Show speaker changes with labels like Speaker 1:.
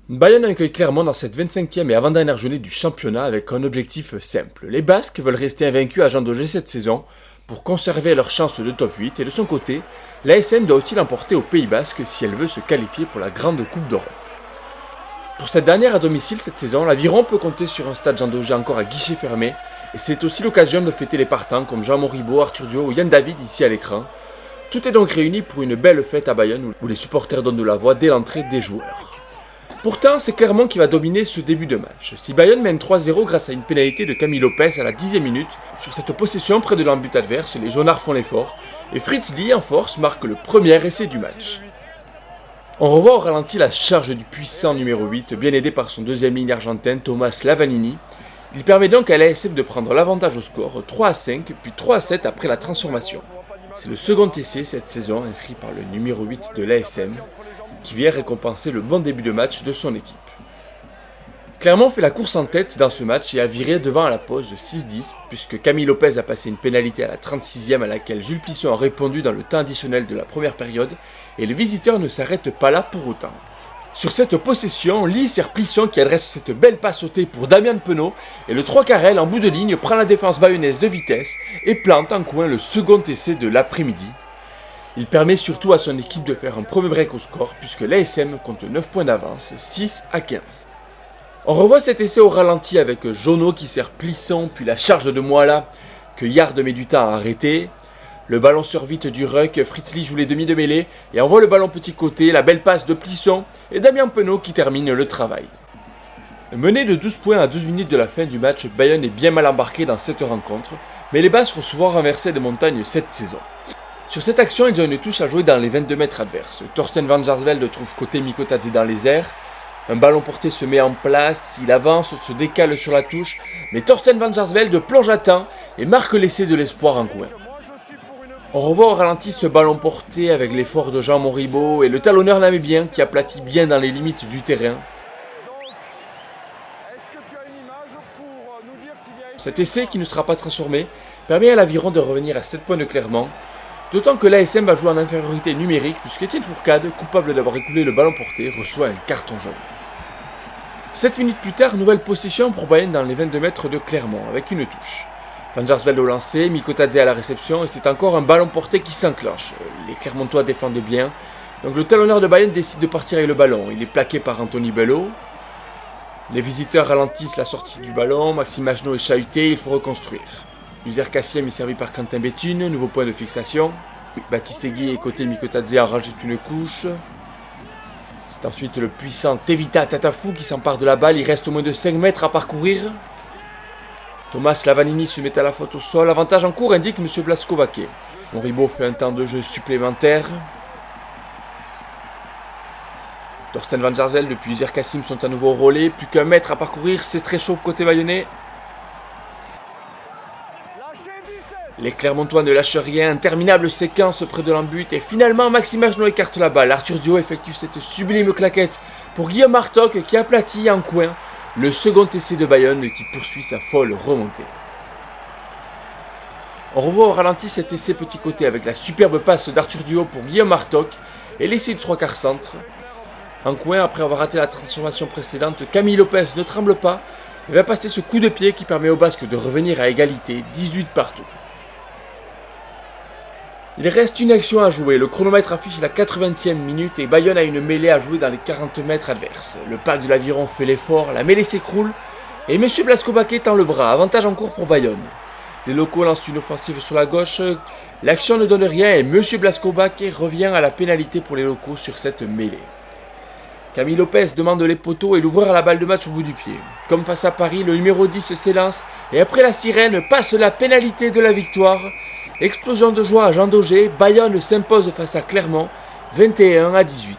Speaker 1: Bayonne accueille Clermont dans cette 25e et avant-dernière journée du championnat avec un objectif simple. Les Basques veulent rester invaincus à Jean Daugé cette saison pour conserver leur chance de top 8 et de son côté, l'ASM doit aussi l'emporter au Pays Basque si elle veut se qualifier pour la Grande Coupe d'Europe. Pour cette dernière à domicile cette saison, l'Aviron peut compter sur un stade Jean Daugé encore à guichet fermé et c'est aussi l'occasion de fêter les partants comme Jean Moribaud, Arthur Dio ou Yann David ici à l'écran. Tout est donc réuni pour une belle fête à Bayonne où les supporters donnent de la voix dès l'entrée des joueurs. Pourtant, c'est Clermont qui va dominer ce début de match. Si Bayonne mène 3-0 grâce à une pénalité de Camille Lopez à la 10e minute, sur cette possession près de l'embut adverse, les jaunards font l'effort et Fritz Lee en force marque le premier essai du match. On revoit au ralenti la charge du puissant numéro 8, bien aidé par son deuxième ligne argentin Thomas Lavanini. Il permet donc à l'ASM de prendre l'avantage au score 3-5 puis 3-7 après la transformation. C'est le second essai cette saison inscrit par le numéro 8 de l'ASM, qui vient récompenser le bon début de match de son équipe. Clermont fait la course en tête dans ce match et a viré devant à la pause 6-10 puisque Camille Lopez a passé une pénalité à la 36e à laquelle Jules Plisson a répondu dans le temps additionnel de la première période et les visiteurs ne s'arrêtent pas là pour autant. Sur cette possession, Lee sert Plisson qui adresse cette belle passe sautée pour Damien Penaud et le 3 Carrel en bout de ligne prend la défense bayonnaise de vitesse et plante en coin le second essai de l'après-midi. Il permet surtout à son équipe de faire un premier break au score puisque l'ASM compte 9 points d'avance, 6-15. On revoit cet essai au ralenti avec Jono qui sert Plisson puis la charge de Moala que Yard met du temps à arrêter. Le ballon sort vite du ruck, Fritz Lee joue les demi de mêlée et envoie le ballon petit côté, la belle passe de Plisson et Damien Penaud qui termine le travail. Mené de 12 points à 12 minutes de la fin du match, Bayonne est bien mal embarqué dans cette rencontre, mais les Basques ont souvent renversé des montagnes cette saison. Sur cette action, ils ont une touche à jouer dans les 22 mètres adverses. Thorsten van Jaarsveld trouve côté Mikotadze dans les airs. Un ballon porté se met en place, il avance, se décale sur la touche, mais Thorsten van Jaarsveld plonge à temps et marque l'essai de l'espoir en coin. On revoit au ralenti ce ballon porté avec l'effort de Jean Moribaud et le talonneur Namibien qui aplatit bien dans les limites du terrain. Cet essai qui ne sera pas transformé permet à l'Aviron de revenir à 7 points de Clermont. D'autant que l'ASM va jouer en infériorité numérique puisqu'Étienne Fourcade, coupable d'avoir écoulé le ballon porté, reçoit un carton jaune. 7 minutes plus tard, nouvelle possession pour Bayonne dans les 22 mètres de Clermont avec une touche. Van Jaarsveld au lancer, Mikotadze à la réception et c'est encore un ballon porté qui s'enclenche. Les Clermontois défendent bien, donc le talonneur de Bayonne décide de partir avec le ballon. Il est plaqué par Anthony Bello. Les visiteurs ralentissent la sortie du ballon, Maxime Magenot est chahuté, il faut reconstruire. Uzer Kassiem est servi par Quentin Béthune, nouveau point de fixation. Baptiste Egui et côté Mikotadze en rajoute une couche. C'est ensuite le puissant Tevita Tatafou qui s'empare de la balle, il reste au moins de 5 mètres à parcourir. Thomas Lavanini se met à la faute au sol, avantage en cours indique M. Blasco Baquet. Moribaud fait un temps de jeu supplémentaire. Thorsten van Jaarsveld depuis Uzer Kassiem sont à nouveau au relais, plus qu'un mètre à parcourir, c'est très chaud côté bayonnais. Les Clermontois ne lâchent rien, interminable séquence près de l'embut et finalement Maxime Magenot écarte la balle. Arthur Dio effectue cette sublime claquette pour Guillaume Martoc qui aplatit en coin le second essai de Bayonne qui poursuit sa folle remontée. On revoit au ralenti cet essai petit côté avec la superbe passe d'Arthur Dio pour Guillaume Martoc et l'essai du 3/4 centre. En coin, après avoir raté la transformation précédente, Camille Lopez ne tremble pas et va passer ce coup de pied qui permet aux Basques de revenir à égalité, 18 partout. Il reste une action à jouer, le chronomètre affiche la 80e minute et Bayonne a une mêlée à jouer dans les 40 mètres adverses. Le pack de l'Aviron fait l'effort, la mêlée s'écroule et M. Blasco Baquet tend le bras, avantage en cours pour Bayonne. Les locaux lancent une offensive sur la gauche, l'action ne donne rien et M. Blasco Baquet revient à la pénalité pour les locaux sur cette mêlée. Camille Lopez demande les poteaux et l'ouvreur à la balle de match au bout du pied. Comme face à Paris, le numéro 10 s'élance et après la sirène passe la pénalité de la victoire. Explosion de joie à Jean Daugé, Bayonne s'impose face à Clermont, 21-18.